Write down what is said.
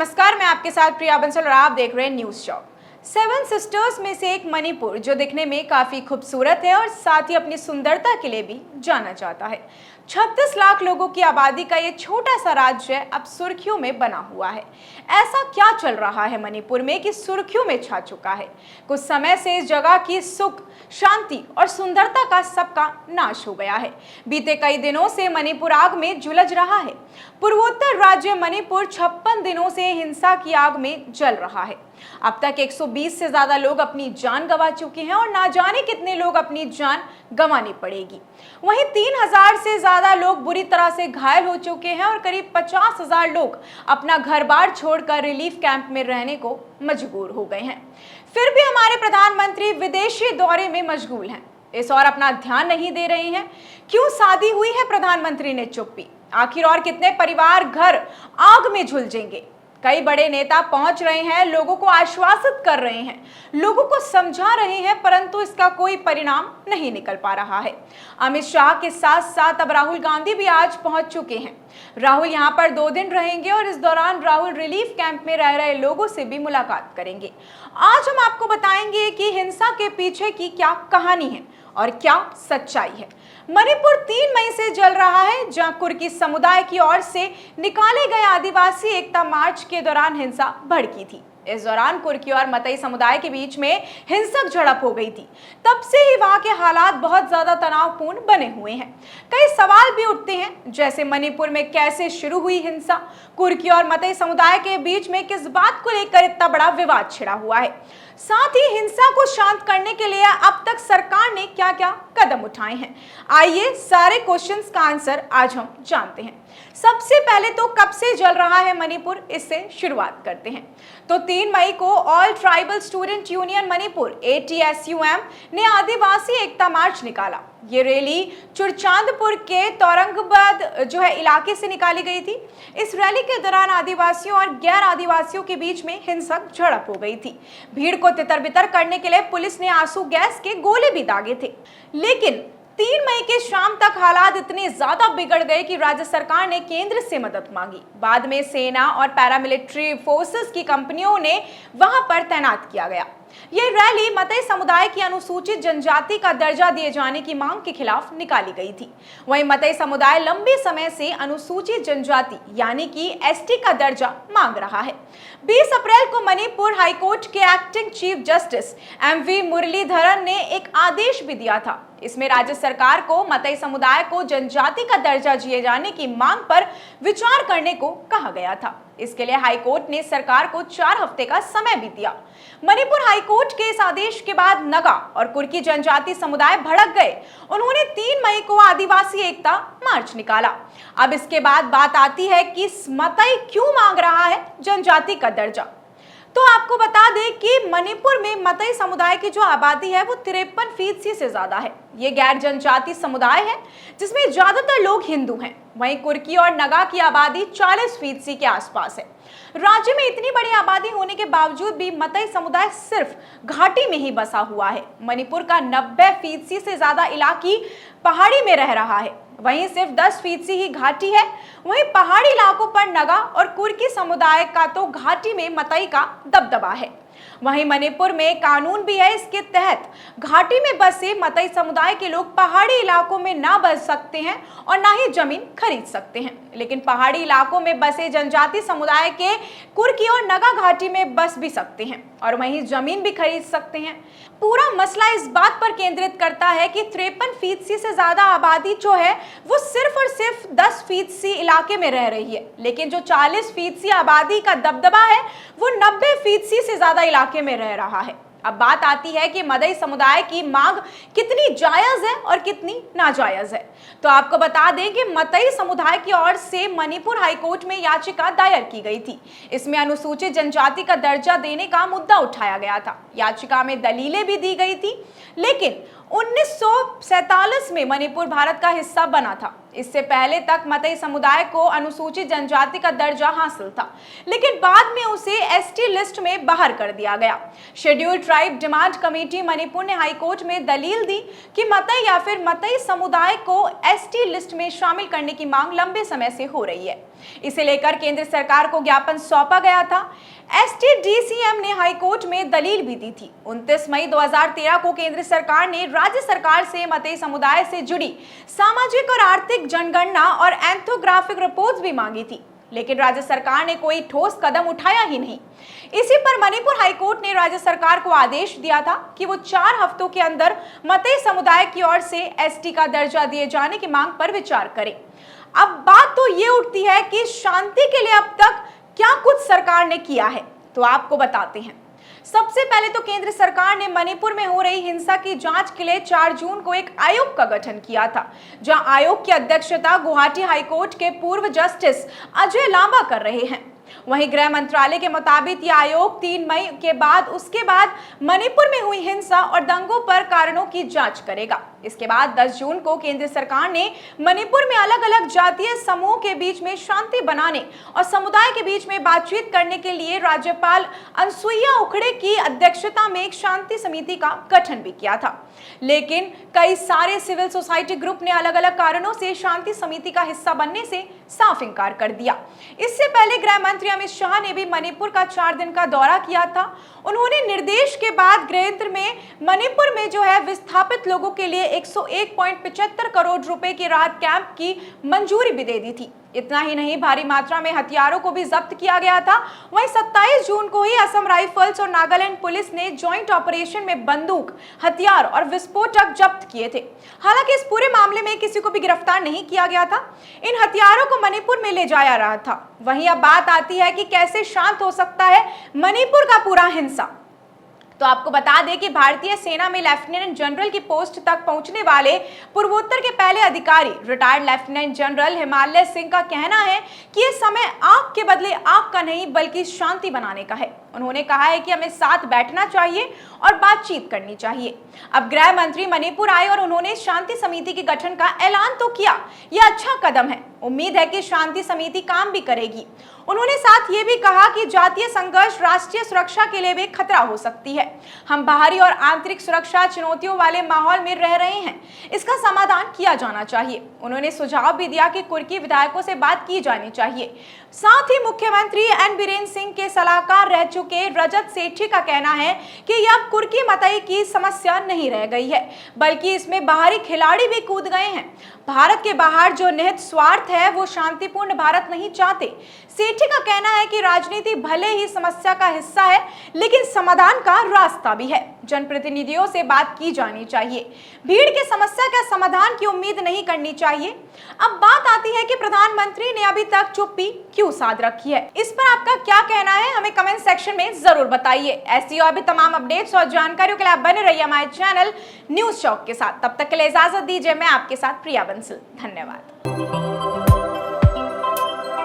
नमस्कार, मैं आपके साथ प्रिया बंसल और आप देख रहे हैं न्यूज शॉक। सेवन सिस्टर्स में से एक मणिपुर जो दिखने में काफी खूबसूरत है और साथ ही अपनी सुंदरता के लिए भी जाना जाता है। 36 लाख लोगों की आबादी का ये छोटा सा राज्य अब सुर्खियों में बना हुआ है। ऐसा क्या चल रहा है मणिपुर में कि सुर्खियों में छा चुका है? कुछ समय से इस जगह की सुख, शांति और सुंदरता का सबका नाश हो गया है। बीते कई दिनों से मणिपुर आग में जुलझ रहा है। पूर्वोत्तर राज्य मणिपुर 56 दिनों से हिंसा की आग में जल रहा है। अब तक 120 से ज्यादा लोग अपनी जान गंवा चुके हैं और ना जाने कितने लोग अपनी जान गंवानी पड़ेगी। वहीं 3000 से ज्यादा लोग बुरी तरह से घायल हो चुके हैं और करीब 50,000 लोग अपना घर बार छोड़कर रिलीफ कैंप में रहने को मजबूर हो गए हैं। फिर भी हमारे प्रधानमंत्री विदेशी दौरे में मशगूल हैं। इस और अपना ध्यान नहीं दे रहे हैं। क्यों साधी हुई है प्रधानमंत्री ने चुप्पी? आखिर और कितने परिवार घर आग में झुलसेंगे? कई बड़े नेता पहुंच रहे हैं, लोगों को आश्वासित कर रहे हैं, लोगों को समझा रहे हैं, परंतु इसका कोई परिणाम नहीं निकल पा रहा है। अमित शाह के साथ साथ अब राहुल गांधी भी आज पहुंच चुके हैं। राहुल यहां पर 2 दिन रहेंगे और इस दौरान राहुल रिलीफ कैंप में रह रहे लोगों से भी मुलाकात करेंगे। आज हम आपको बताएंगे कि हिंसा के पीछे की क्या कहानी है और क्या सच्चाई है। मणिपुर 3 मई से जल रहा है, जहां कुर्की समुदाय की ओर से निकाले गए आदिवासी एकता मार्च के दौरान हिंसा भड़की थी। इस दौरान कुर्की और मतई समुदाय के बीच में हिंसक झड़प हो गई थी। तब से ही वहां के हालात बहुत ज्यादा तनावपूर्ण बने हुए हैं। कई सवाल भी उठते हैं, जैसे मणिपुर में कैसे शुरू हुई हिंसा, कुर्की और मतई समुदाय के बीच में किस बात को लेकर इतना बड़ा विवाद छिड़ा हुआ है, साथ ही हिंसा को शांत करने के लिए अब तक सरकार ने क्या क्या कदम उठाए हैं। आइए सारे क्वेश्चंस का आंसर आज हम जानते हैं। सबसे पहले तो कब से जल रहा है मणिपुर, इससे शुरुआत करते हैं। तो 3 मई को all tribal student union Manipur ATSUM ने आदिवासी एकता मार्च निकाला। ये रैली चुरचांदपुर के तौरंगाबाद इलाके से निकाली गई थी। इस रैली के दौरान आदिवासियों और गैर आदिवासियों के बीच में हिंसक झड़प हो गई थी। भीड़ को तितर-बितर करने के लिए पुलिस ने आंसू गैस के गोले भी दागे थे। लेकिन 3 मई के शाम तक हालात इतने ज्यादा बिगड़ गए कि राज्य सरकार ने केंद्र से मदद मांगी। बाद में सेना और पैरामिलिट्री फोर्सेस की कंपनियों ने वहां पर तैनात किया गया। यह रैली मतई समुदाय की अनुसूचित जनजाति का दर्जा दिए जाने की मांग के खिलाफ निकाली गई थी। वहीं मतई समुदाय लंबे समय से अनुसूचित जनजाति यानी कि ST का दर्जा मांग रहा है। 20 अप्रैल को मणिपुर हाईकोर्ट के acting chief justice MV Muralidharan ने एक आदेश भी दिया था। इसमें राज्य सरकार को मतई समुदाय को जनजाति का दर्जा दिए जाने की मांग पर विचार करने को कहा गया था। इसके लिए हाईकोर्ट ने सरकार को 4 हफ्ते का समय भी दिया। मणिपुर हाईकोर्ट के इस आदेश के बाद नगा और कुर्की जनजाति समुदाय भड़क गए। उन्होंने 3 मई को आदिवासी एकता मार्च निकाला। अब इसके बाद बात आती है कि मतई क्यों मांग रहा है जनजाति का दर्जा। तो आपको बता दें कि मणिपुर में मतई समुदाय की जो आबादी है वो 53% से ज्यादा है। ये गैर जनजाति समुदाय है जिसमें ज्यादातर लोग हिंदू हैं। वहीं कुर्की और नगा की आबादी 40% के आसपास है। राज्य में इतनी बड़ी आबादी होने के बावजूद भी मतई समुदाय सिर्फ घाटी में ही बसा हुआ है। मणिपुर का 90% से ज्यादा इलाकी पहाड़ी में रह रहा है, वहीं सिर्फ 10% ही घाटी है। वहीं पहाड़ी इलाकों पर नगा और कुर्की समुदाय का तो घाटी में मतई का दबदबा है। वहीं मणिपुर में कानून भी है, इसके तहत घाटी में बसे मतई समुदाय के लोग पहाड़ी इलाकों में ना बस सकते हैं और ना ही जमीन खरीद सकते हैं। लेकिन पहाड़ी इलाकों में बसे जनजाति समुदाय के कुर्की और नगा घाटी में बस भी सकते हैं और वहीं जमीन भी खरीद सकते हैं। पूरा मसला इस बात पर केंद्रित करता है कि 53% से ज्यादा आबादी जो है वो सिर्फ और सिर्फ 10% इलाके में रह रही है, लेकिन जो 40% आबादी का दबदबा है वो 90% से ज्यादा इलाके में रह रहा है। अब बात आती है कि मतई समुदाय की मांग कितनी जायज है और कितनी नाजायज है। तो आपको बता दें कि मतई समुदाय की ओर से मणिपुर हाईकोर्ट में याचिका दायर की गई थी। इसमें अनुसूचित जनजाति का दर्जा देने का मुद्दा उठाया गया था। याचिका में दलीलें भी दी गई थी, लेकिन 1947 में मणिपुर भारत का हिस्सा बना था। इससे पहले तक मतई समुदाय को अनुसूचित जनजाति का दर्जा हासिल था, लेकिन बाद में उसे एसटी लिस्ट में बाहर कर दिया गया। Scheduled tribe demand committee Manipur ने हाईकोर्ट में दलील दी कि मतई या फिर मतई समुदाय को एसटी लिस्ट में शामिल करने की मांग लंबे समय से हो रही है। इसे लेकर केंद्र सरकार को ज्ञापन सौंपा गया था। एसटीडीसीएम ने हाईकोर्ट में दलील भी दी थी। 29 मई 2013 को केंद्र सरकार ने राज्य सरकार से मतई समुदाय से जुड़ी सामाजिक और आर्थिक जनगणना और एंथोग्राफिक रिपोर्ट्स भी मांगी थी, लेकिन राज्य सरकार ने कोई ठोस कदम उठाया ही नहीं। इसी पर मणिपुर हाईकोर्ट ने राज्य सरकार को आदेश दिया था कि वो 4 हफ्तों के अंदर मतई समुदाय की ओर से एसटी का दर्जा दिए जाने की मांग पर विचार करे। अब बात तो ये उठती है कि शांति के लिए अब तक क्या कुछ सरकार ने किया है, तो आपको बताते हैं। सबसे पहले तो केंद्र सरकार ने मणिपुर में हो रही हिंसा की जांच के लिए 4 जून को एक आयोग का गठन किया था, जहां आयोग की अध्यक्षता गुवाहाटी हाईकोर्ट के पूर्व जस्टिस अजय लांबा कर रहे हैं। वहीं गृह मंत्रालय के मुताबिक यह आयोग 3 मई के बाद उसके बाद मणिपुर में हुई हिंसा और दंगों पर कारणों की जांच करेगा। इसके बाद 10 जून को केंद्र सरकार ने मणिपुर में अलग अलग जातीय समूह के बीच में शांति बनाने और समुदाय के बीच में बातचीत करने के लिए राज्यपाल अनुसुईया उखड़े की अध्यक्षता में एक शांति समिति का गठन भी किया था, लेकिन कई सारे सिविल सोसाइटी ग्रुप ने अलग अलग कारणों से शांति समिति का हिस्सा बनने से साफ इंकार कर दिया। इससे पहले गृह मंत्री अमित शाह ने भी मणिपुर का 4 दिन का दौरा किया था। उन्होंने निर्देश के बाद गृह में मणिपुर में जो है विस्थापित लोगों के लिए 101.75 करोड़ रुपए के राहत कैंप की मंजूरी भी दे दी थी। इतना ही नहीं, भारी मात्रा में हथियारों को भी जब्त किया गया था। वहीं 27 जून को ही असम राइफल्स और नागालैंड पुलिस ने जॉइंट ऑपरेशन में बंदूक, हथियार और विस्फोटक जब्त किए थे। हालांकि इस पूरे मामले में किसी को भी गिरफ्तार नहीं किया गया था। इन हथियारों को मणिपुर में ले जाया रहा था। वहीं अब बात आती है कि कैसे शांत हो सकता है मणिपुर का पूरा हिंसा। तो आपको बता दें कि भारतीय सेना में लेफ्टिनेंट जनरल की पोस्ट तक पहुंचने वाले पूर्वोत्तर के पहले अधिकारी retired lieutenant general Himalaya Singh का कहना है कि यह समय आग के बदले आग का नहीं बल्कि शांति बनाने का है। उन्होंने कहा है कि हमें साथ बैठना चाहिए और बातचीत करनी चाहिए। अब गृह मंत्री मणिपुर आए और उन्होंने शांति समिति के गठन का ऐलान तो किया। यह अच्छा कदम है। उम्मीद है कि शांति समिति काम भी करेगी। उन्होंने साथ ये भी कहा कि जातीय संघर्ष राष्ट्रीय सुरक्षा के लिए भी खतरा हो सकती है। हम बाहरी और आंतरिक सुरक्षा चुनौतियों वाले माहौल में रह रहे हैं, इसका समाधान किया जाना चाहिए। उन्होंने सुझाव भी दिया कि कुर्की विधायकों से बात की जानी चाहिए। साथ ही मुख्यमंत्री एन बीरेन सिंह के सलाहकार रह चुके रजत सेठी का कहना है कि यह कुर्की मतई की समस्या नहीं रह गई है, बल्कि इसमें बाहरी खिलाड़ी भी कूद गए हैं। भारत के बाहर जो निहित स्वार्थ है वो शांतिपूर्ण भारत नहीं चाहते। सेठी का कहना है कि राजनीति भले ही समस्या का हिस्सा है, लेकिन समाधान का रास्ता भी है। जनप्रतिनिधियों से बात की जानी चाहिए। भीड़ की समस्या का समाधान की उम्मीद नहीं करनी चाहिए। अब बात आती है कि प्रधानमंत्री ने अभी तक चुप्पी क्यों साध रखी है। इस पर आपका क्या कहना है, हमें कमेंट सेक्शन में जरूर बताइए। ऐसी और भी तमाम अपडेट्स और जानकारियों के लिए आप बने रहिए हमारे चैनल न्यूज चौक के साथ। तब तक के लिए इजाजत दीजिए। मैं आपके साथ प्रिया बंसल। धन्यवाद।